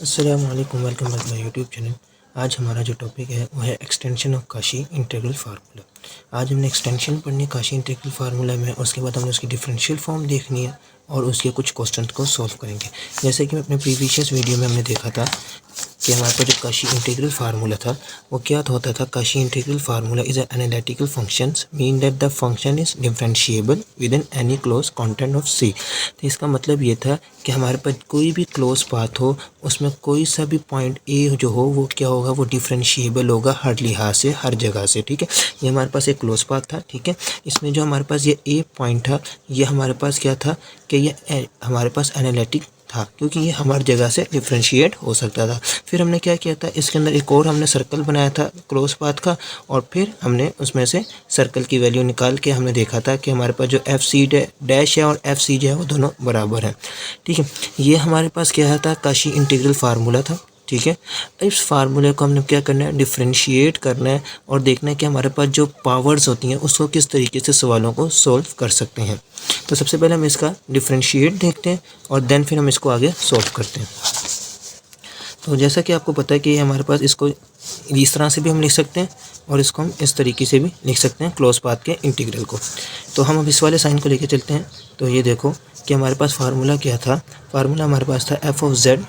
अस्सलाम वालेकुम, welcome back my YouTube channel. आज हमारा जो टॉपिक है वो है extension of Kashi integral formula. आज हमने एक्सटेंशन पढ़नी है काशी इंटीग्रल फार्मूला में, और उसके बाद हमने उसकी डिफरेंशियल फॉर्म देखनी है और उसके कुछ क्वेश्चन को सॉल्व करेंगे। जैसे कि अपने प्रीवियस वीडियो में हमने देखा था कि हमारे पास जो काशी इंटीग्रल फार्मूला था वो क्या होता था। Cauchy integral formula is analytical functions mean that the function is differentiable within any closed contour of C. तो इसका मतलब ये था कि हमारे पास कोई भी क्लोज पाथ हो, उसमें कोई सा भी पॉइंट ए जो हो वो क्या होगा, वो डिफरेंशिएबल होगा हर लिहाज से, हर जगह से। ठीक है, ये हमारे पास एक क्लोज पाथ था। ठीक है, इसमें जो हमारे पास ये ए पॉइंट था, ये हमारे पास क्या था कि ये हमारे पास एनालिटिक था, क्योंकि ये हमारी जगह से डिफ्रेंशिएट हो सकता था। फिर हमने क्या किया था, इसके अंदर एक और हमने सर्कल बनाया था क्लोज पाथ का, और फिर हमने उसमें से सर्कल की वैल्यू निकाल के हमने देखा था कि हमारे पास जो एफ सी डैश है और एफ सी जो है वो दोनों बराबर हैं। ठीक है, ये हमारे पास क्या था, काशी इंटीग्रल फार्मूला था। ठीक है, इस फार्मूले को हमने क्या करना है, डिफ्रेंशिएट करना है और देखना है कि हमारे पास जो पावर्स होती हैं उसको किस तरीके से सवालों को सॉल्व कर सकते हैं। तो सबसे पहले हम इसका डिफ्रेंशिएट देखते हैं और देन फिर हम इसको आगे सॉल्व करते हैं। तो जैसा कि आपको पता है कि हमारे पास इसको इस तरह से भी हम लिख सकते हैं और इसको हम इस तरीके से भी लिख सकते हैं, क्लोज पाथ के इंटीग्रल को। तो हम अब इस वाले साइन को लेके चलते हैं। तो ये देखो कि हमारे पास फार्मूला क्या था, फार्मूला हमारे पास था F of Z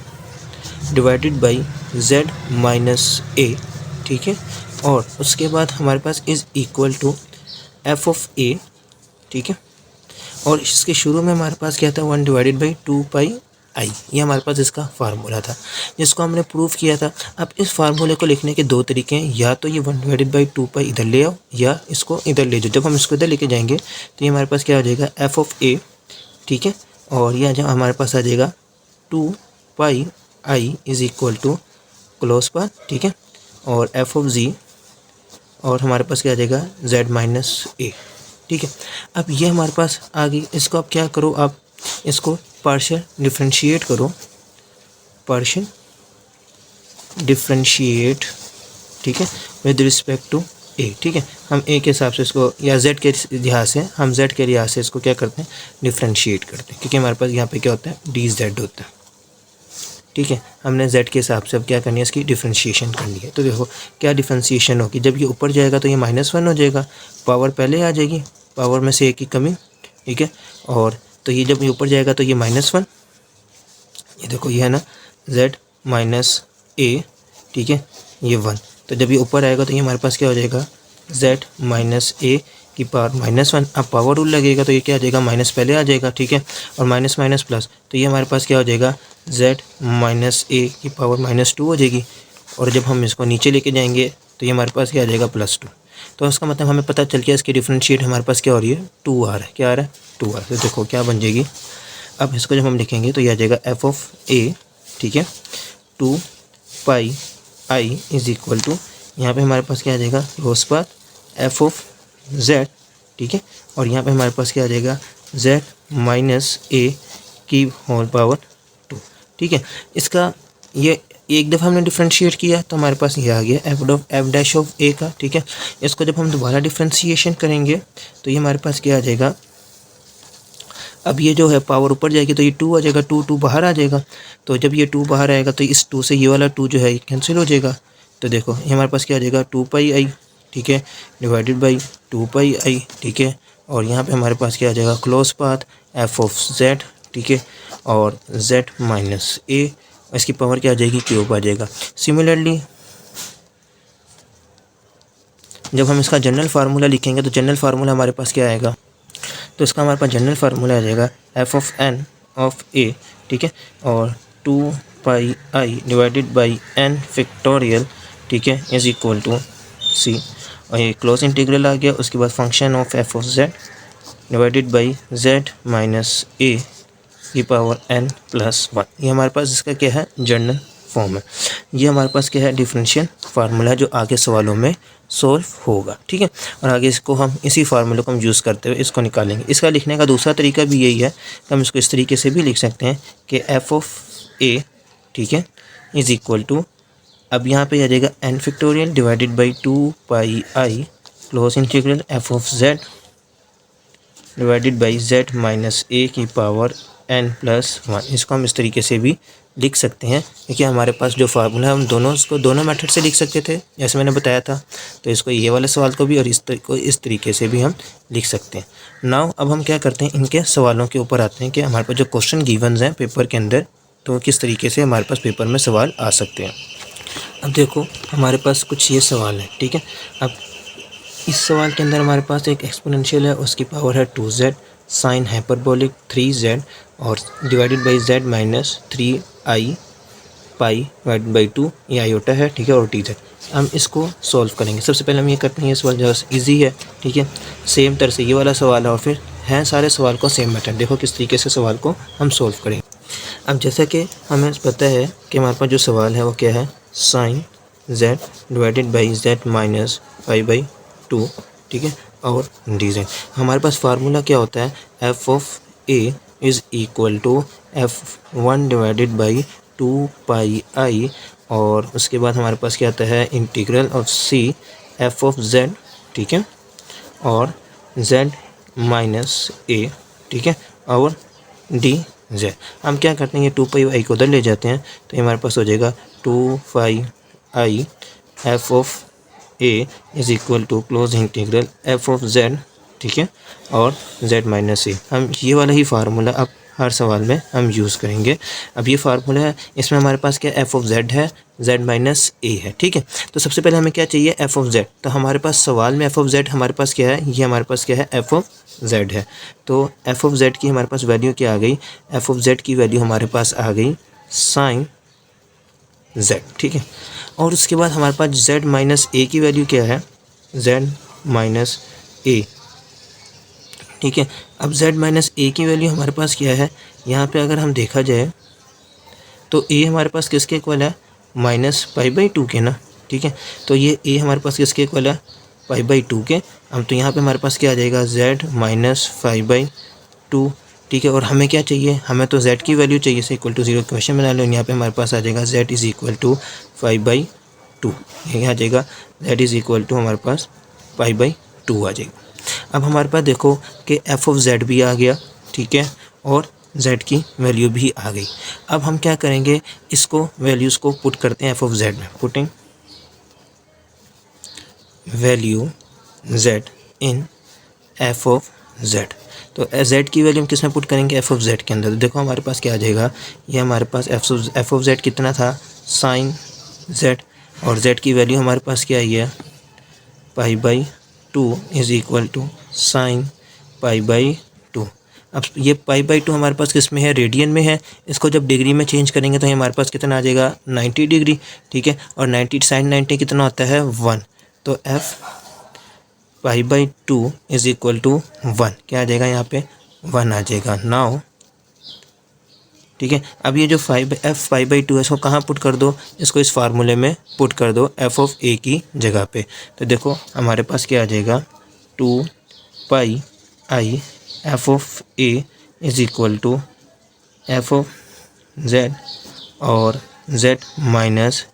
divided by Z minus A. ठीक है, और उसके बाद हमारे पास is equal to F of A. ठीक है, और इसके शुरू में हमारे पास क्या था, 1 डिवाइडेड बाई 2 पाई आई। ये हमारे पास इसका फार्मूला था जिसको हमने प्रूव किया था। अब इस फार्मूले को लिखने के दो तरीके हैं, या तो ये 1 डिवाइडेड बाई 2 पाई इधर ले आओ या इसको इधर ले जाओ। जब हम इसको इधर लेके जाएंगे तो ये हमारे पास क्या हो जाएगा, एफ ऑफ ए। ठीक है, और यह जब हमारे पास आ जाएगा 2 pi I is equal to closed path. ठीक है, और एफ ऑफ जी, और हमारे पास क्या आ जाएगा जेड माइनस ए। ठीक है, अब ये हमारे पास आ गई। इसको आप क्या करो, आप इसको पार्शियल डिफरेंशिएट करो, पार्शियल डिफरेंशिएट। ठीक है, विद रिस्पेक्ट टू ए। ठीक है, हम ए के हिसाब से इसको, या जेड के लिहाज से, हम जेड के लिहाज से इसको क्या करते हैं, डिफरेंशिएट करते हैं, क्योंकि हमारे पास यहाँ पे क्या होता है, डी जेड होता है। ठीक है, हमने जेड के हिसाब से अब क्या करनी है, इसकी डिफरेंशिएशन करनी है। तो देखो क्या डिफरेंशिएशन होगी, जब ये ऊपर जाएगा तो ये -1 हो जाएगा, पावर पहले आ जाएगी, पावर में से एक की कमी। ठीक है, और तो ये जब ये ऊपर जाएगा तो ये -1, ये देखो ये है ना z माइनस ए। ठीक है, ये 1, तो जब ये ऊपर आएगा तो ये हमारे पास क्या हो जाएगा, z माइनस ए की पावर -1। अब पावर रूल लगेगा तो ये क्या आ जाएगा, माइनस पहले आ जाएगा। ठीक है, और माइनस माइनस प्लस, तो ये हमारे पास क्या हो जाएगा, z माइनस ए की पावर -2 हो जाएगी। और जब हम इसको नीचे लेके जाएंगे तो ये हमारे पास क्या आ जाएगा, +2। तो इसका मतलब हमें पता चल गया इसकी डिफरेंशिएट हमारे पास क्या हो रही है, 2 आ रहा है। क्या आ रहा है, 2 आ रहा है। तो देखो क्या बन जाएगी, अब इसको जब हम लिखेंगे तो ये आ जाएगा एफ ऑफ ए। ठीक है, 2 pi I is equal to, यहाँ पे हमारे पास क्या आ जाएगा, close path F of Z. ठीक है, और यहाँ पे हमारे पास क्या आ जाएगा, जेड माइनस ए की होल पावर 2। ठीक है, इसका ये एक दफ़ा हमने डिफ्रेंशिएट किया तो हमारे पास ये आ गया एफ डैश ऑफ ए का। ठीक है, इसको जब हम दोबारा डिफ्रेंशिएशन करेंगे तो ये हमारे पास क्या आ जाएगा, अब ये जो है पावर ऊपर जाएगी तो ये 2 आ जाएगा, 2 बाहर आ जाएगा। तो जब ये 2 बाहर आएगा तो इस 2 से ये वाला 2 जो है कैंसिल हो जाएगा। तो देखो ये हमारे पास क्या आ जाएगा, 2 पाई आई। ठीक है, डिवाइडेड बाई 2 पाई आई। ठीक है, और यहाँ पे हमारे पास क्या आ जाएगा, close path F of Z. ठीक है, और जेड माइनस ए, इसकी पावर क्या आ जाएगी, क्यूब आ जाएगा। सिमिलरली जब हम इसका जनरल फार्मूला लिखेंगे तो जनरल फार्मूला हमारे पास क्या आएगा, तो इसका हमारे पास जनरल फार्मूला आ जाएगा F of N of A. ठीक है, और 2 pi I divided by N factorial. ठीक है, इज इक्वल टू सी, और ये क्लोज इंटीग्रल आ गया। उसके बाद function of F of Z divided by Z minus A की पावर n प्लस 1। ये हमारे पास इसका क्या है, जनरल फॉर्म है। ये हमारे पास क्या है, डिफरेंशियल फार्मूला, जो आगे सवालों में सोल्व होगा। ठीक है, और आगे इसको हम इसी फार्मूले को हम यूज़ करते हुए इसको निकालेंगे। इसका लिखने का दूसरा तरीका भी यही है कि हम इसको इस तरीके से भी लिख सकते हैं कि एफ ऑफ ए, ठीक है, इज़ इक्वल टू, अब यहाँ पे आ जाएगा n factorial divided by 2 pi I closed integral F of Z divided by Z minus A की पावर n प्लस 1। इसको हम इस तरीके से भी लिख सकते हैं, क्योंकि हमारे पास जो फार्मूला है हम दोनों मेथड से लिख सकते थे जैसे मैंने बताया था। तो इसको ये वाले सवाल को भी और इस तरीके से भी हम लिख सकते हैं। नाउ अब हम क्या करते हैं, इनके सवालों के ऊपर आते हैं कि हमारे पास जो क्वेश्चन गिवन्स हैं पेपर के अंदर, तो किस तरीके से हमारे पास पेपर में सवाल आ सकते हैं। अब देखो हमारे पास कुछ ये सवाल है, ठीक है। अब इस सवाल के अंदर हमारे पास एक एक्सपोनेंशियल है, उसकी पावर है 2z, साइन हाइपरबोलिक 3z और divided by z minus 3i pi divided by 2, ये आयोटा है, ठीक है, और dz। हम इसको सॉल्व करेंगे। सबसे पहले हम ये करते हैं, ये सवाल जो ईजी है, ठीक है। सेम तरह से ये वाला सवाल है और फिर हैं सारे सवाल को सेम मेथड। देखो किस तरीके से सवाल को हम सॉल्व करेंगे। अब जैसा कि हमें पता है कि हमारे पास जो सवाल है वो क्या है, sine z divided by z minus 5/2, ठीक है, और dz। हमारे पास फार्मूला क्या होता है, f of a is equal to f1 divided by 2πi, और उसके बाद हमारे पास क्या आता है, integral of c f of z, ठीक है, और z माइनस a, ठीक है, और dz। हम क्या करते हैं, ये 2πi को उधर ले जाते हैं, तो ये हमारे पास हो जाएगा 2πi f of a is equal to close integral f of z, ठीक है, और z माइनस a। हम ये वाला ही फार्मूला अब हर सवाल में हम यूज़ करेंगे। अब ये फार्मूला है, इसमें हमारे पास क्या f ऑफ z है, z माइनस a है, ठीक है। तो सबसे पहले हमें क्या चाहिए, f ऑफ z। तो हमारे पास सवाल में f ऑफ z हमारे पास क्या है, ये हमारे पास क्या है, f ऑफ z है। तो f ऑफ z की हमारे पास वैल्यू क्या आ गई, f ऑफ z की वैल्यू हमारे पास आ गई साइन z, ठीक है। और उसके बाद हमारे पास z माइनस a की वैल्यू क्या है, z माइनस a, ठीक है। अब z माइनस a की वैल्यू हमारे पास क्या है, यहाँ पे अगर हम देखा जाए तो a हमारे पास किसके इक्वल है, माइनस π/2 के ना, ठीक है। तो ये a हमारे पास किसके इक्वल है, π/2 के। हम तो यहाँ पे हमारे पास क्या आ जाएगा, z माइनस 5/2, ठीक है। और हमें क्या चाहिए, हमें तो z की वैल्यू चाहिए, से इक्वल टू 0 क्वेश्चन बना लो। यहाँ पे हमारे पास आ जाएगा z इज़ इक्वल टू 5/2, ये आ जाएगा z इज़ इक्वल टू हमारे पास 5/2 आ जाएगा। अब हमारे पास देखो कि f ऑफ z भी आ गया, ठीक है, और z की वैल्यू भी आ गई। अब हम क्या करेंगे, इसको वैल्यूज़ को पुट करते हैं f ऑफ z में, putting value z in f of z। तो z की वैल्यू हम किस में पुट करेंगे, f ऑफ z के अंदर। तो देखो हमारे पास क्या आ जाएगा, ये हमारे पास f ऑफ z कितना था, साइन z, और z की वैल्यू हमारे पास क्या आई है, π/2 इज़ इक्वल टू साइन π/2। अब ये π/2 हमारे पास किस में है, रेडियन में है। इसको जब डिग्री में चेंज करेंगे तो ये हमारे पास कितना आ जाएगा, 90 डिग्री, ठीक है। और 90 साइन 90 कितना होता है, 1। तो f π/2 इज़ इक्वल टू 1, क्या आ जाएगा, यहाँ पे 1 आ जाएगा। नाउ ठीक है, अब ये जो f π/2 है इसको कहाँ पुट कर दो, इसको इस फार्मूले में पुट कर दो f ऑफ a की जगह पे। तो देखो हमारे पास क्या आ जाएगा, 2πi f of a is equal to f of z और z माइनस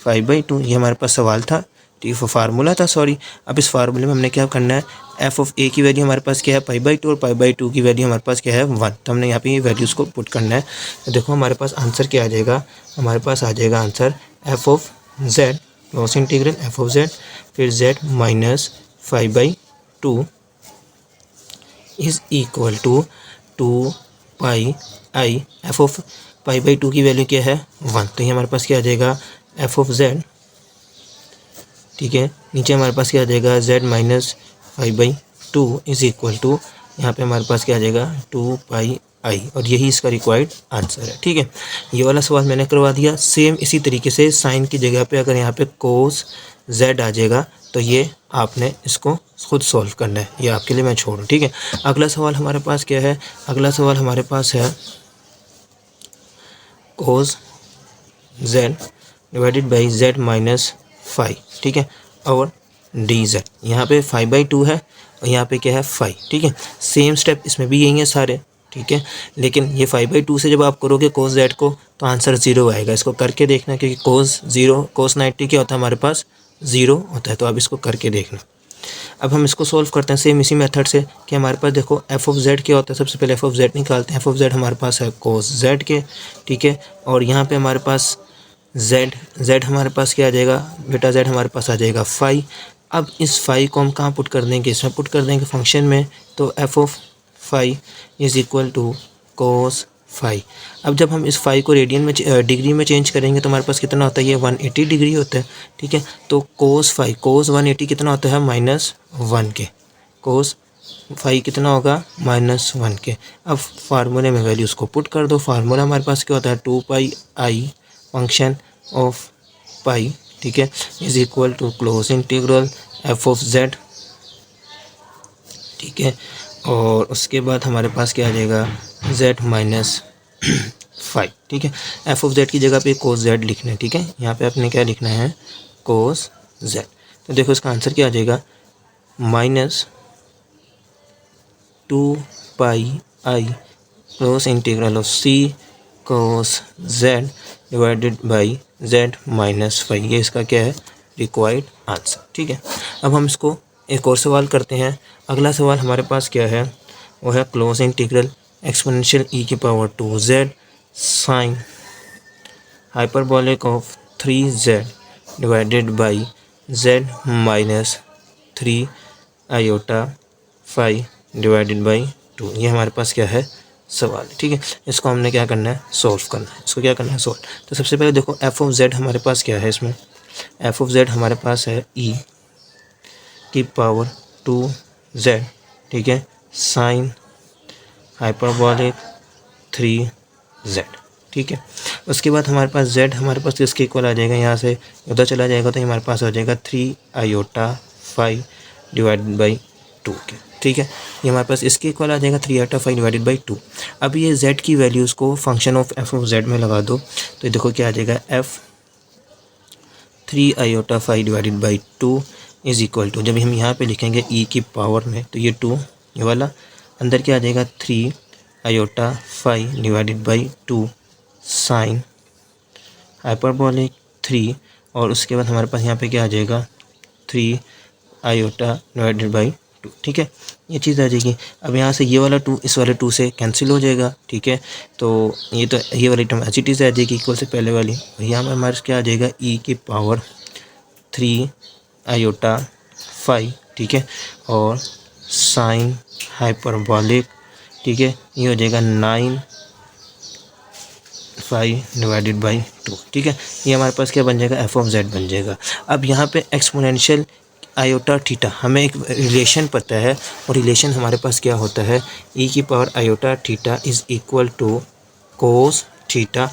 5/2। ये हमारे पास सवाल था, ठीक है, फार्मूला था, सॉरी। अब इस फार्मूले में हमने क्या करना है, f ऑफ a की वैल्यू हमारे पास क्या है, π/2, और π/2 की वैल्यू हमारे पास क्या है, 1। तो हमने यहाँ पे ये वैल्यूज़ को पुट करना है। तो देखो हमारे पास आंसर क्या आ जाएगा, हमारे पास आ जाएगा आंसर f ऑफ z लॉस इंटीग्रल f ऑफ z, फिर z minus 5/2 is equal to 2πi f of π/2 की वैल्यू क्या है, 1। तो ये हमारे पास क्या आ जाएगा, f ऑफ z, ठीक है। नीचे हमारे पास क्या आ जाएगा, z minus 5/2 is equal to, यहाँ पे हमारे पास क्या आ जाएगा, 2πi, और यही इसका रिक्वायर्ड आंसर है, ठीक है। ये वाला सवाल मैंने करवा दिया। सेम इसी तरीके से साइन की जगह पे अगर यहाँ पे कोस z आ जाएगा तो ये आपने इसको खुद सॉल्व करना है, ये आपके लिए मैं छोड़ूँ, ठीक है। अगला सवाल हमारे पास क्या है, अगला सवाल हमारे पास है कोस z divided by z minus 5, ठीक है, और dz। यहाँ पे 5/2 है और यहाँ पे क्या है, 5, ठीक है। सेम स्टेप इसमें भी यही है सारे, ठीक है। लेकिन ये 5/2 से जब आप करोगे कोस z को तो आंसर 0 आएगा। इसको करके देखना, क्योंकि कोस 90 क्या होता है हमारे पास, 0 होता है। तो आप इसको करके देखना। अब हम इसको सोल्व करते हैं सेम इसी मेथड से कि हमारे पास देखो एफ ऑफ जेड क्या होता है। सबसे पहले एफ ऑफ जेड निकालते हैं। एफ ऑफ जेड हमारे पास है कोस जेड के, ठीक है। और यहाँ पे हमारे पास जेड हमारे पास क्या आ जाएगा बेटा, जेड हमारे पास आ जाएगा फाई। अब इस फाई को हम कहाँ पुट कर देंगे, इसमें पुट कर देंगे फंक्शन में। तो F of phi is equal to cos phi. अब जब हम इस फाई को रेडियन में डिग्री में चेंज करेंगे तो हमारे पास कितना होता है, ये 180 डिग्री होता है, ठीक है। तो कोस फाई, कोस 180 कितना होता है, -1 के। कोस फाई कितना होगा, -1 के। अब फार्मूले में वैल्यूज़ को पुट कर दो। फार्मूला हमारे पास क्या होता है, 2πi फंक्शन ऑफ पाई, ठीक है, is equal to close integral F of Z, ठीक है। और उसके बाद हमारे पास क्या आ जाएगा, z माइनस फाइव, ठीक है। एफ ऑफ जेड की जगह पे कोस जेड लिखना है, ठीक है। यहाँ पे आपने क्या लिखना है, कोस जेड। तो देखो इसका आंसर क्या आ जाएगा, -2πi close integral of c cos z divided by z minus five. ये इसका क्या है, रिक्वायर्ड आंसर, ठीक है। अब हम इसको एक और सवाल करते हैं। अगला सवाल हमारे पास क्या है, वो है क्लोज इंटीग्रल एक्सपोनेंशियल e की power 2z sine hyperbolic of 3z divided by z minus 3 iota five divided by 2। ये हमारे पास क्या है, सवाल है, ठीक है। इसको हमने क्या करना है, सॉल्व करना है। इसको क्या करना है, सॉल्व। तो सबसे पहले देखो एफ ऑफ जेड हमारे पास क्या है, इसमें एफ ऑफ जेड हमारे पास है e की पावर 2z, ठीक है, साइन हाइपरबोलिक 3z, ठीक है। उसके बाद हमारे पास z हमारे पास किसके इक्वल आ जाएगा, यहाँ से उधर चला जाएगा तो हमारे पास आ जाएगा 3 आयोटा फाइव डिवाइडेड बाई 2 के, ठीक है। ये हमारे पास इसके इक्वल आ जाएगा 3 आयोटा फाइव डिवाइडेड बाई 2। अब ये z की वैल्यूज़ को function of F of Z में लगा दो तो देखो क्या आ जाएगा, f 3 iota five divided by 2 is equal to, जब हम यहाँ पे लिखेंगे e की पावर में तो ये 2, ये वाला अंदर क्या आ जाएगा 3 iota five divided by 2 sine hyperbolic 3, और उसके बाद हमारे पास यहाँ पे क्या आ जाएगा 3 आयोटा डिवाइडेड बाई 2, ठीक है। ये चीज़ आ जाएगी। अब यहाँ से ये वाला 2 इस वाले 2 से कैंसिल हो जाएगा, ठीक है। तो ये वाली टर्म एच आ जाएगी इक्वल से पहले वाली। यहाँ पर हमारे क्या आ जाएगा, e की पावर 3 आयोटा फाइव, ठीक है, और साइन हाइपरबोलिक, ठीक है, ये हो जाएगा 9 फाइव डिवाइडेड बाई 2, ठीक है। ये हमारे पास क्या बन जाएगा, एफ ऑफ जेड बन जाएगा। अब यहाँ पे एक्सपोनेंशियल आयोटा थीटा, हमें एक रिलेशन पता है और रिलेशन हमारे पास क्या होता है, e की power iota theta is equal to cos theta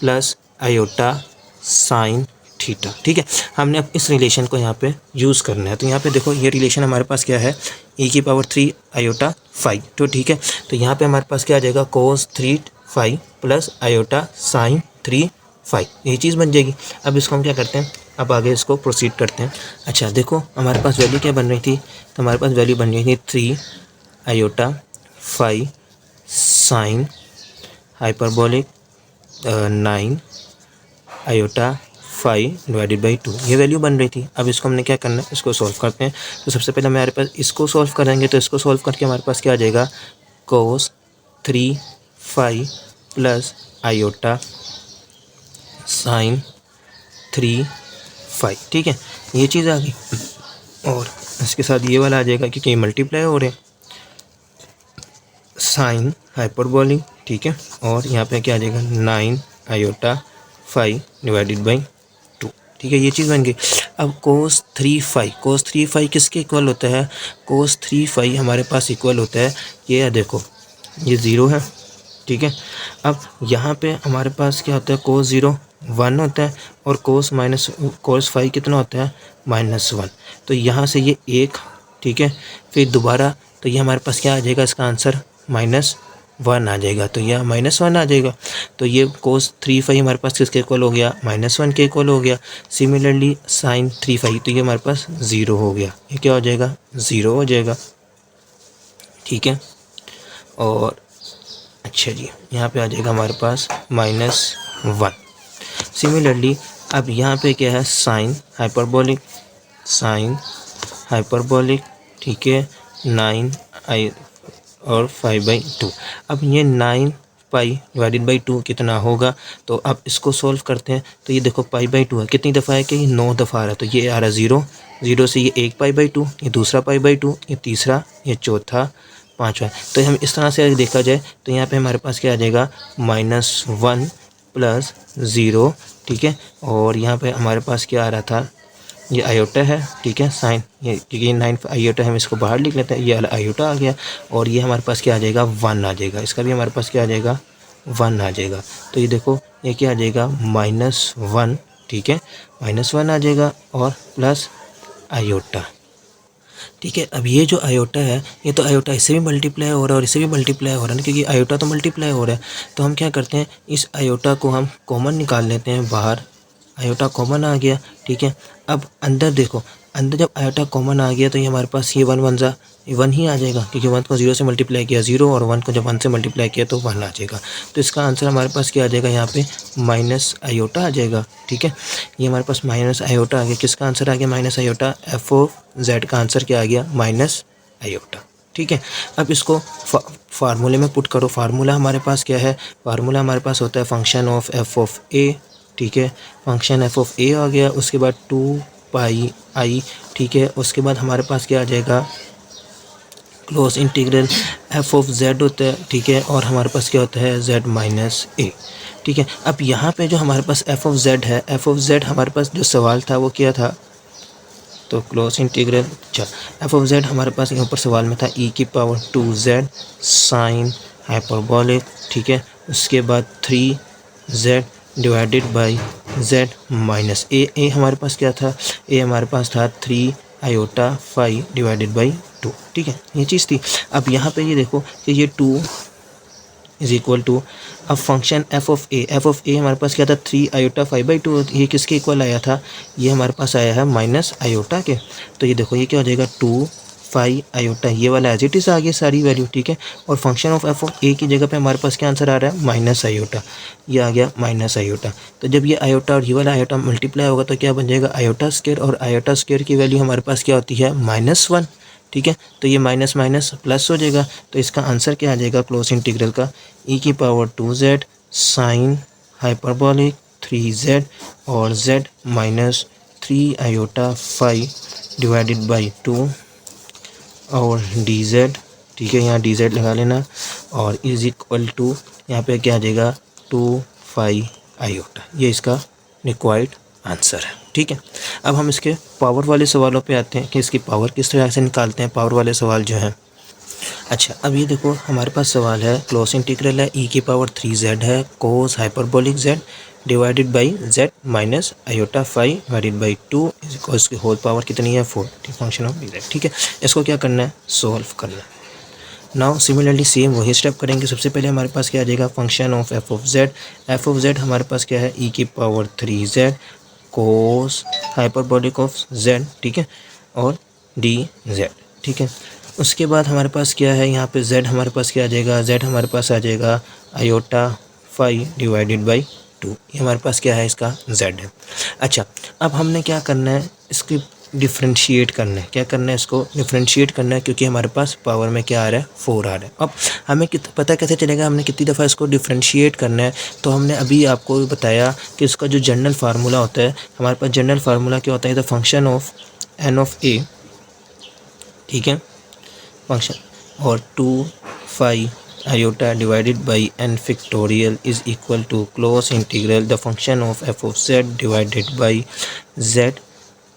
plus iota sine theta, ठीक है। हमने अब इस रिलेशन को यहाँ पे यूज़ करना है। तो यहाँ पे देखो ये रिलेशन हमारे पास क्या है, e की पावर 3 आयोटा फाइव, तो ठीक है। तो यहाँ पे हमारे पास क्या आ जाएगा, कोस 3 5 प्लस आयोटा साइन 3 5, ये चीज़ बन जाएगी। अब इसको हम क्या करते हैं, अब आगे इसको प्रोसीड करते हैं। अच्छा देखो हमारे पास वैल्यू क्या बन रही थी, तो हमारे पास वैल्यू बन रही थी 3 iota 5 sine hyperbolic 9 iota 5 divided by 2, ये वैल्यू बन रही थी। अब इसको हमने क्या करना है, इसको सॉल्व करते हैं। तो सबसे पहले हमारे पास इसको सॉल्व करेंगे, तो इसको सॉल्व करके हमारे पास क्या आ जाएगा, कोस 3 5 प्लस आयोटा साइन 3 5, ठीक है, ये चीज़ आ गई। और इसके साथ ये वाला आ जाएगा क्योंकि ये मल्टीप्लाई हो रहे हैं, साइन हाइपरबोलिक, ठीक है, और यहाँ पे क्या आ जाएगा 9 आयोटा 5 डिवाइडेड बाई 2, ठीक है, ये चीज़ बन गई। अब कोस 3 5 किसके इक्वल होता है, कोस 3 5 हमारे पास इक्वल होता है, ये देखो ये 0 है, ठीक है। अब यहाँ पे हमारे पास क्या होता है, कोस 0 1 होता है और कोस 5 कितना होता है, -1। तो यहाँ से ये 1, ठीक है, फिर दोबारा तो ये हमारे पास क्या आ जाएगा, इसका आंसर -1 आ जाएगा। तो यह -1 आ जाएगा। तो ये कोस 3 5 हमारे पास किसके इक्वल हो गया, -1 के इक्वल हो गया। सिमिलरली साइन 3 5 तो ये हमारे पास 0 हो गया, ये क्या हो जाएगा, 0 हो जाएगा, ठीक है। और अच्छा जी यहाँ पे आ जाएगा हमारे पास -1। सिमिलरली अब यहाँ पे क्या है, साइन हाइपरबोलिक, साइन हाइपरबोलिक, ठीक है, 9i और 5/2। अब ये 9π/2 कितना होगा, तो अब इसको सोल्व करते हैं। तो ये देखो π/2 है, कितनी दफ़ा है कि ये 9 दफ़ा आ रहा है। तो ये आ रहा 0, 0 से ये एक π/2, ये दूसरा π/2, ये तीसरा, ये चौथा, पाँचवा। तो हम इस तरह से अगर देखा जाए तो यहाँ पे हमारे पास क्या आ जाएगा, -1 + 0, ठीक है। और यहाँ पे हमारे पास क्या आ रहा था, ये आयोटा है, ठीक है, साइन, ये क्योंकि 9 आयोटा हम इसको बाहर लिख लेते हैं, ये आयोटा आ गया। और ये हमारे पास क्या आ जाएगा, 1 आ जाएगा। इसका भी हमारे पास क्या आ जाएगा, 1 आ जाएगा। तो ये देखो ये क्या आ जाएगा, -1, ठीक है, -1 आ जाएगा और प्लस आयोटा, ठीक है। अब ये जो आयोटा है, ये तो आयोटा इससे भी मल्टीप्लाई हो रहा है और इससे भी मल्टीप्लाई हो रहा है ना, क्योंकि आयोटा तो मल्टीप्लाई हो रहा है। तो हम क्या करते हैं, इस आयोटा को हम कॉमन निकाल लेते हैं बाहर। आयोटा कॉमन आ गया, ठीक है। अब अंदर देखो, अंदर जब आयोटा कॉमन आ गया तो ये हमारे पास ये 1 ही आ जाएगा, क्योंकि 1 को 0 से मल्टीप्लाई किया 0 और 1 को जब 1 से मल्टीप्लाई किया तो 1 आ जाएगा। तो इसका आंसर हमारे पास क्या आ जाएगा, यहाँ पे माइनस आयोटा आ जाएगा, ठीक है। ये हमारे पास माइनस आयोटा आ गया। किसका आंसर आ गया, माइनस आयोटा। f(z) का आंसर क्या आ गया, माइनस आयोटा, ठीक है। अब इसको फार्मूले में पुट करो। फार्मूला हमारे पास क्या है, फार्मूला हमारे पास होता है फंक्शन ऑफ f(a), ठीक है। फंक्शन f(a) आ गया, उसके बाद 2πi, ठीक है। उसके बाद हमारे पास क्या आ जाएगा, क्लोज इंटीग्रल f(z) होता है, ठीक है। और हमारे पास क्या होता है, z माइनस a, ठीक है। अब यहाँ पे जो हमारे पास f(z) है, f(z) हमारे पास जो सवाल था वो क्या था, तो क्लोज इंटीग्रल, अच्छा, f(z) हमारे पास यहाँ पर सवाल में था e⁻²z साइन हाइपरबोलिक, ठीक है। उसके बाद 3z divided by z minus a हमारे पास क्या था, a हमारे पास था 3i/5 डिवाइडेड बाई 2, ठीक है, ये चीज़ थी। अब यहाँ पे ये देखो कि ये 2 इज इक्वल टू, अब फंक्शन f(a) हमारे पास क्या था, 3i/5/2, ये किसके इक्वल आया था, ये हमारे पास आया है माइनस आयोटा के। तो ये देखो ये क्या हो जाएगा, 2πi, ये वाला एज इट इज़ आ गया सारी वैल्यू, ठीक है। और फंक्शन ऑफ f(a) की जगह पे हमारे पास क्या आंसर आ रहा है, माइनस आयोटा, ये आ गया माइनस आयोटा। तो जब ये आयोटा और ये वाला आयोटा मल्टीप्लाई होगा तो क्या बन जाएगा, आयोटा स्क्वायर, और आयोटा स्क्वायर की वैल्यू हमारे पास क्या होती है, -1, ठीक है। तो ये माइनस माइनस प्लस हो जाएगा। तो इसका आंसर क्या आ जाएगा, क्लोज इंटीग्रल का e⁻²z साइन हाइपरबोलिक 3z और z minus 3i/5 divided by 2 और dz, ठीक है, यहाँ dz लगा लेना, और इज इक्वल टू यहाँ पे क्या आ जाएगा, 2πi। ये इसका रिक्वायर्ड आंसर है, ठीक है। अब हम इसके पावर वाले सवालों पे आते हैं कि इसकी पावर किस तरह से निकालते हैं, पावर वाले सवाल जो हैं। अच्छा, अब ये देखो हमारे पास सवाल है, क्लोज इंटीग्रल है, e⁻3z है cos hyperbolic z divided by z minus i/5 divided by 2 इसकी होल पावर कितनी है, 4, फंक्शन ऑफ z, ठीक है। इसको क्या करना है, सोल्व करना है। नाउ सिमिलरली सेम वही स्टेप करेंगे। सबसे पहले हमारे पास क्या आ जाएगा, फंक्शन ऑफ f(z) हमारे पास क्या है, e⁻3z cos hyperbolic of z, ठीक है, और dz, ठीक है। उसके बाद हमारे पास क्या है, यहाँ पे z हमारे पास क्या आ जाएगा, z हमारे पास आ जाएगा i/5 डिवाइडेड बाई 2, ये हमारे पास क्या है, इसका z है। अच्छा, अब हमने क्या करना है, इसकी डिफ्रेंशिएट करना है। क्या करना है, इसको डिफ्रेंशिएट करना है, क्योंकि हमारे पास पावर में क्या आ रहा है, 4 आ रहा है। अब हमें पता कैसे चलेगा हमने कितनी दफ़ा इसको डिफ्रेंशिएट करना है। तो हमने अभी आपको बताया कि इसका जो जनरल फार्मूला होता है, हमारे पास जनरल फार्मूला क्या होता है, द फंक्शन ऑफ n(a), ठीक है, फंक्शन, और 2πi divided by n factorial is equal to close integral the function of f(z) divided by z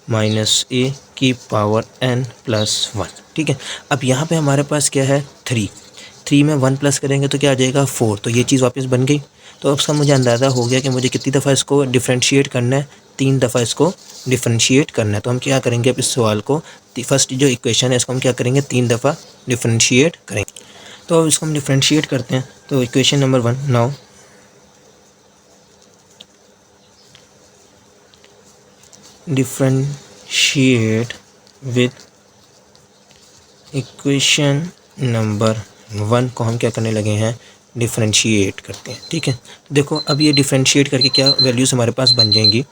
minus a की पावर n+1, ठीक है। अब यहाँ पे हमारे पास क्या है, 3 में 1 प्लस करेंगे तो क्या आ जाएगा, 4, तो ये चीज़ वापस बन गई। तो अब इसका मुझे अंदाज़ा हो गया कि मुझे कितनी दफ़ा इसको डिफ्रेंशिएट करना है, 3 दफ़ा इसको डिफ्रेंशिएट करना है। तो हम क्या करेंगे, अब इस सवाल को, फर्स्ट जो इक्वेशन है इसको हम क्या करेंगे, 3 दफ़ा डिफ्रेंशिएट करेंगे। तो अब इसको हम डिफ्रेंशिएट करते हैं। तो equation number 1, now differentiate with equation number 1 को हम क्या करने लगे हैं, डिफ्रेंशिएट करते हैं, ठीक है। देखो अब ये डिफ्रेंशिएट करके क्या वैल्यूज़ हमारे पास बन जाएंगी।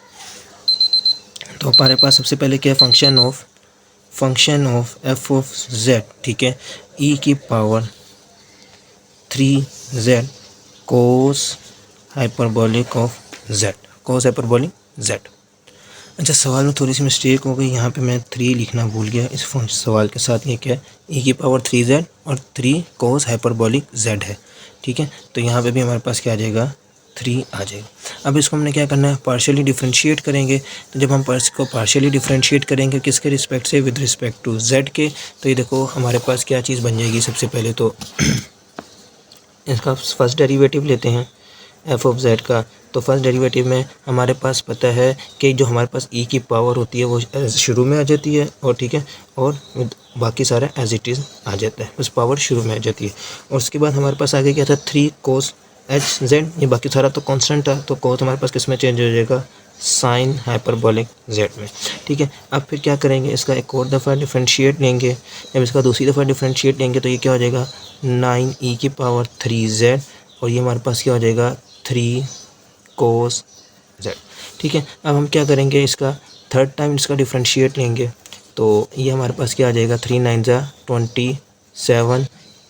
तो हमारे पास सबसे पहले क्या है, function of function of F of Z, ठीक है, ई की power 3z cos hyperbolic of z, cos hyperbolic z। अच्छा, सवाल में थोड़ी सी मिस्टेक हो गई, यहाँ पे मैं 3 लिखना भूल गया इस सवाल के साथ। ये क्या है, ई की पावर 3z और 3 कोस हाइपरबोलिक z है, ठीक है। तो यहाँ पे भी हमारे पास क्या आ जाएगा, 3 आ जाएगा। अब इसको हमने क्या करना है, पार्शियली डिफरेंशिएट करेंगे। तो जब हम इसको पार्शियली डिफरेंशिएट करेंगे किसके रिस्पेक्ट से, विद रिस्पेक्ट टू z के, तो ये देखो हमारे पास क्या चीज़ बन जाएगी। सबसे पहले तो इसका फर्स्ट डेरिवेटिव लेते हैं एफ ऑफ जेड का। तो फर्स्ट डेरिवेटिव में हमारे पास पता है कि जो हमारे पास ई की पावर होती है वो शुरू में आ जाती है, और ठीक है, और बाकी सारा एज इट इज़ आ जाता है, बस पावर शुरू में आ जाती है। और उसके बाद हमारे पास आगे क्या था, 3 कोस एच जेड, ये बाकी सारा तो कांस्टेंट था। तो कोस हमारे पास किस में चेंज हो जाएगा, साइन हाइपरबोलिक जेड में, ठीक है। अब फिर क्या करेंगे, इसका एक और दफ़ा डिफ्रेंशिएट लेंगे। जब इसका दूसरी दफ़ा डिफ्रेंशिएट लेंगे तो ये क्या हो जाएगा, 9 ई की पावर 3z, और ये हमारे पास क्या हो जाएगा, 3 कोस z, ठीक है। अब हम क्या करेंगे, इसका थर्ड टाइम इसका डिफ्रेंशिएट लेंगे। तो ये हमारे पास क्या आ जाएगा, 3 9 जा 27,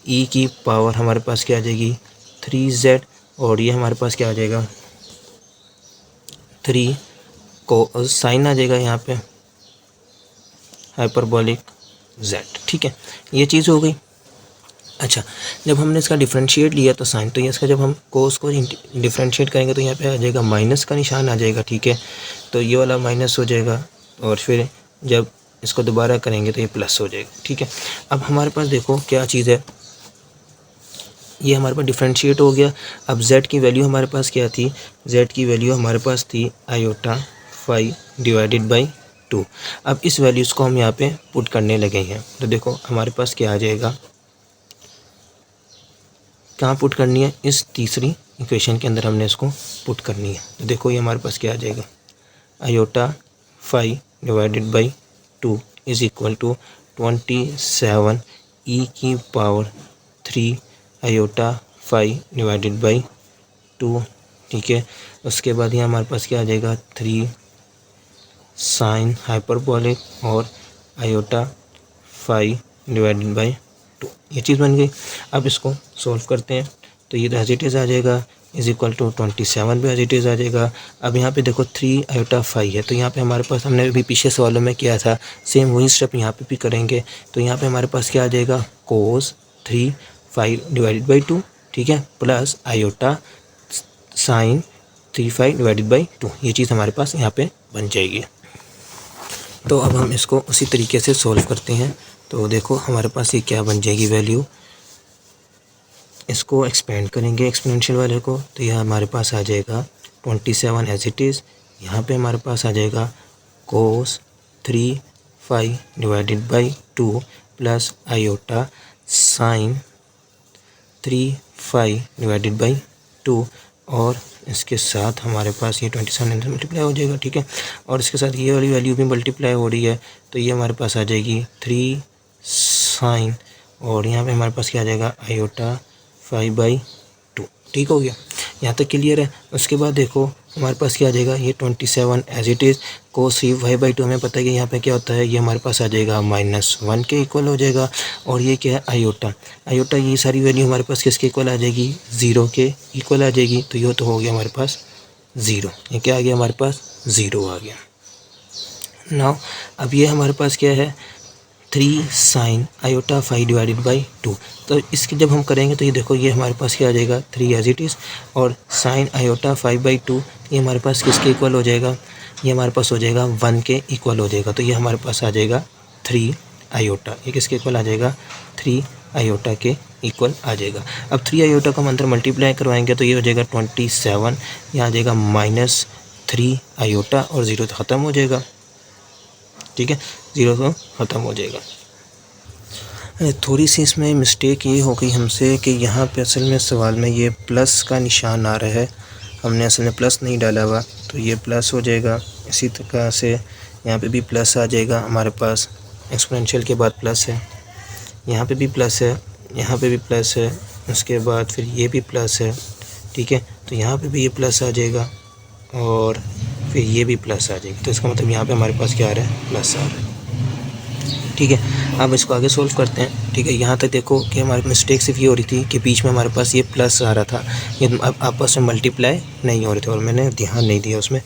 ई की पावर हमारे पास क्या आ जाएगी, 3z, और ये हमारे पास क्या आ जाएगा, 3 को साइन आ जाएगा यहाँ पे हाइपरबोलिक z, ठीक है। ये चीज़ हो गई। अच्छा, जब हमने इसका डिफरेंशिएट लिया तो साइन, तो ये इसका जब हम कोस को डिफरेंशिएट करेंगे तो यहाँ पे आ जाएगा माइनस का निशान आ जाएगा, ठीक है। तो ये वाला माइनस हो जाएगा, और फिर जब इसको दोबारा करेंगे तो ये प्लस हो जाएगा, ठीक है। अब हमारे पास देखो क्या चीज़ है, ये हमारे पास डिफरेंशिएट हो गया। अब z की वैल्यू हमारे पास क्या थी, z की वैल्यू हमारे पास थी आयोटा 5 डिवाइडेड बाई 2। अब इस वैल्यूज़ को हम यहाँ पे पुट करने लगे हैं। तो देखो हमारे पास क्या आ जाएगा, कहाँ पुट करनी है, इस तीसरी इक्वेशन के अंदर हमने इसको पुट करनी है। तो देखो ये हमारे पास क्या आ जाएगा, iota 5 divided by 2 is equal to 27 E की पावर 3 आयोटा 5 डिवाइडेड बाई 2, ठीक है। उसके बाद ये हमारे पास क्या आ जाएगा, 3 साइन हाइपरबोलिक और आयोटा 5 डिवाइडेड बाई 2, ये चीज़ बन गई। अब इसको सॉल्व करते हैं। तो ये एज इट इज़ आ जाएगा इज़ इक्वल टू 27 भी एज इट इज़ आ जाएगा। अब यहाँ पे देखो 3 आयोटा 5 है, तो यहाँ पे हमारे पास हमने भी पीछे सवालों में किया था, सेम वही स्टेप यहाँ पे भी करेंगे। तो यहाँ पे हमारे पास क्या आ जाएगा, कोस 3 5 डिवाइडेड बाई 2, ठीक है, plus iota sign 3 5 divided by 2, ये चीज़ हमारे पास यहाँ पे बन जाएगी। तो अब हम इसको उसी तरीके से सॉल्व करते हैं। तो देखो हमारे पास ये क्या बन जाएगी वैल्यू, इसको एक्सपेंड करेंगे एक्सपोनेंशियल वाले को, तो यह हमारे पास आ जाएगा 27 एज इट इज़। यहाँ पे हमारे पास आ जाएगा कोस 3 5 divided by 2 plus iota sign 3 5 divided by 2, और इसके साथ हमारे पास ये 27 अंदर मल्टीप्लाई हो जाएगा, ठीक है। और इसके साथ ये वाली वैल्यू भी मल्टीप्लाई हो रही है, तो ये हमारे पास आ जाएगी 3 साइन, और यहाँ पे हमारे पास क्या आ जाएगा, आयोटा 5 बाई 2, ठीक हो गया, यहाँ तक क्लियर है। उसके बाद देखो हमारे पास क्या आ जाएगा, ये 27 as it is, cos 3 5 by 2 हमें पता है कि यहाँ पे क्या होता है, ये हमारे पास आ जाएगा -1 के इक्वल हो जाएगा। और ये क्या है, आयोटा, आयोटा ये सारी वैल्यू हमारे पास किसके इक्वल आ जाएगी, 0 के इक्वल आ जाएगी। तो ये तो हो गया हमारे पास 0, ये क्या आ गया हमारे पास 0 आ गया। नाउ अब ये हमारे पास क्या है, 3 साइन आयोटा 5 डिवाइडेड बाई 2। तो इसके जब हम करेंगे तो ये देखो ये हमारे पास क्या आ जाएगा, 3 एज इट इज़, और साइन आयोटा 5 बाई 2 ये हमारे पास किसके इक्वल हो जाएगा, ये हमारे पास हो जाएगा 1 के इक्वल हो जाएगा। तो ये हमारे पास आ जाएगा 3 आयोटा, ये किसके इक्वल आ जाएगा, 3 आयोटा के इक्वल आ जाएगा। अब 3 आयोटा को हम अंदर मल्टीप्लाई करवाएंगे तो ये हो जाएगा 27, यहाँ आ जाएगा -3 आयोटा, और 0 तो ख़त्म हो जाएगा, ठीक है, 0 तो ख़त्म हो जाएगा। थोड़ी सी इसमें मिस्टेक ये हो गई हमसे कि यहाँ पे असल में सवाल में ये प्लस का निशान आ रहा है, हमने असल में प्लस नहीं डाला हुआ, तो ये प्लस हो जाएगा। इसी तरह से यहाँ पे भी प्लस आ जाएगा हमारे पास, एक्सपोनेंशियल के बाद प्लस है, यहाँ पे भी प्लस है, यहाँ पे भी प्लस है, उसके बाद फिर ये भी प्लस है, ठीक है। तो यहाँ पे भी ये प्लस आ जाएगा, और फिर ये भी प्लस आ जाएगी। तो इसका मतलब यहाँ पे हमारे पास क्या आ रहा है, प्लस आ रहा है, ठीक है, अब इसको आगे सोल्व करते हैं। ठीक है, यहाँ तक देखो कि हमारी मिस्टेक सिर्फ ये हो रही थी कि बीच में हमारे पास ये प्लस आ रहा था, ये अब आपस में मल्टीप्लाई नहीं हो रहे थे और मैंने ध्यान नहीं दिया, उसमें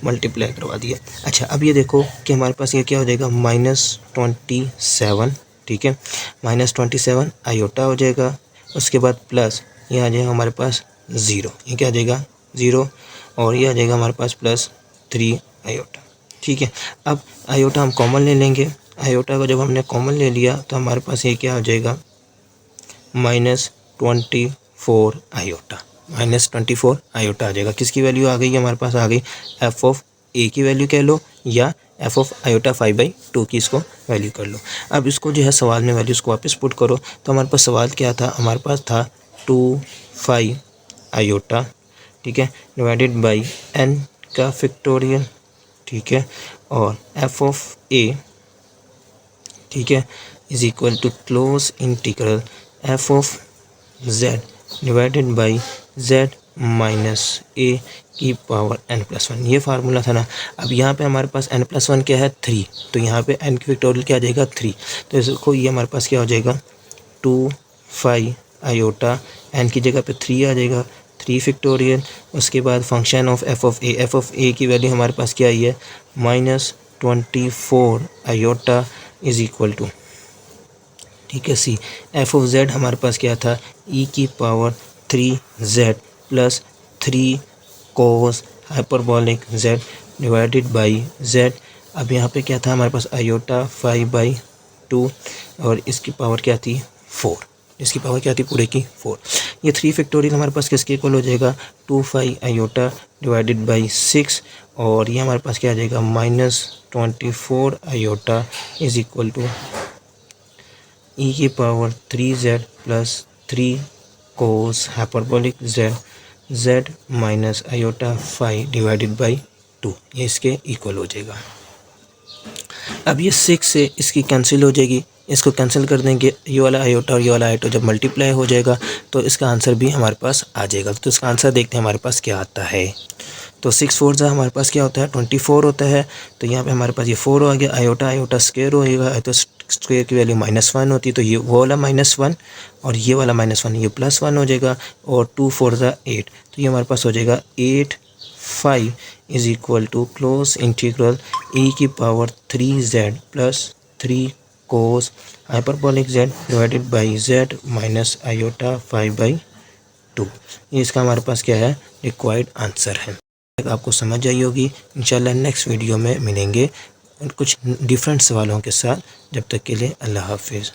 मल्टीप्लाई करवा दिया। अच्छा, अब ये देखो कि हमारे पास ये क्या हो जाएगा, -27। ठीक है, -27 आयोटा हो जाएगा, उसके बाद प्लस ये आ जाएगा हमारे पास 0, ये क्या आ जाएगा 0, और ये आ जाएगा हमारे पास +3 आयोटा। ठीक है, अब आयोटा हम कॉमन ले लेंगे। आयोटा को जब हमने कॉमन ले लिया तो हमारे पास ये क्या हो जाएगा, -24 आयोटा, -24 आयोटा आ जाएगा। किसकी वैल्यू आ गई, हमारे पास आ गई f(a) की वैल्यू कह लो, या f(आयोटा 5/2) की इसको वैल्यू कर लो। अब इसको जो है सवाल में वैल्यूज़ को वापस पुट करो, तो हमारे पास सवाल क्या था, हमारे पास था 25 आयोटा, ठीक है, डिवाइडेड बाई n का फैक्टोरियल, ठीक है, और f(a), ठीक है, is equal to close integral f(z) divided by z minus a की पावर n+1। ये फार्मूला था ना। अब यहाँ पे हमारे पास n+1 क्या है, 3, तो यहाँ पे n की फैक्टोरियल क्या आ जाएगा, 3। तो इसको ये हमारे पास क्या हो जाएगा, 25 आयोटा, n की जगह पे 3 आ जाएगा, 3 फैक्टोरियल। उसके बाद फंक्शन ऑफ f(a) की वैल्यू हमारे पास क्या आई है, -24 आयोटा इज इक्वल टू, ठीक है, सी f(z) हमारे पास क्या था, e की power 3z plus 3 cos hyperbolic z divided by z। अब यहाँ पे क्या था हमारे पास, आयोटा 5/2, और इसकी पावर क्या थी, 4, इसकी पावर क्या थी पूरे की 4। ये 3 फैक्टोरियल हमारे पास किसके इक्वल हो जाएगा, 25 आयोटा डिवाइडेड बाई 6, और ये हमारे पास क्या आ जाएगा, -24 iota is equal to e की power 3z plus 3 cos hyperbolic z minus iota 5 divided by 2, ये इसके इक्वल हो जाएगा। अब ये 6 से इसकी कैंसिल हो जाएगी, इसको कैंसिल कर देंगे, ये वाला आयोटा और ये वाला आयोटा जब मल्टीप्लाई हो जाएगा तो इसका आंसर भी हमारे पास आ जाएगा। तो इसका आंसर देखते हैं हमारे पास क्या आता है। तो 6 4 जा हमारे पास क्या होता है, 24 होता है। तो यहाँ पे हमारे पास ये 4 आ गया, आयोटा स्क्वायर होएगा, तो स्क्वायर की वैल्यू -1 होती है, तो ये वो वाला -1 और ये वाला -1 ये +1 हो जाएगा, और 2 4 जा 8, तो ये हमारे पास हो जाएगा 8/5 is equal to close integral e की power 3z plus 3 cos hyperbolic z divided by z minus iota 5/2। ये इसका हमारे पास क्या है, रिक्वायर्ड आंसर है। आपको समझ आई होगी। इंशाल्लाह नेक्स्ट वीडियो में मिलेंगे कुछ डिफरेंट सवालों के साथ। जब तक के लिए अल्लाह हाफिज़।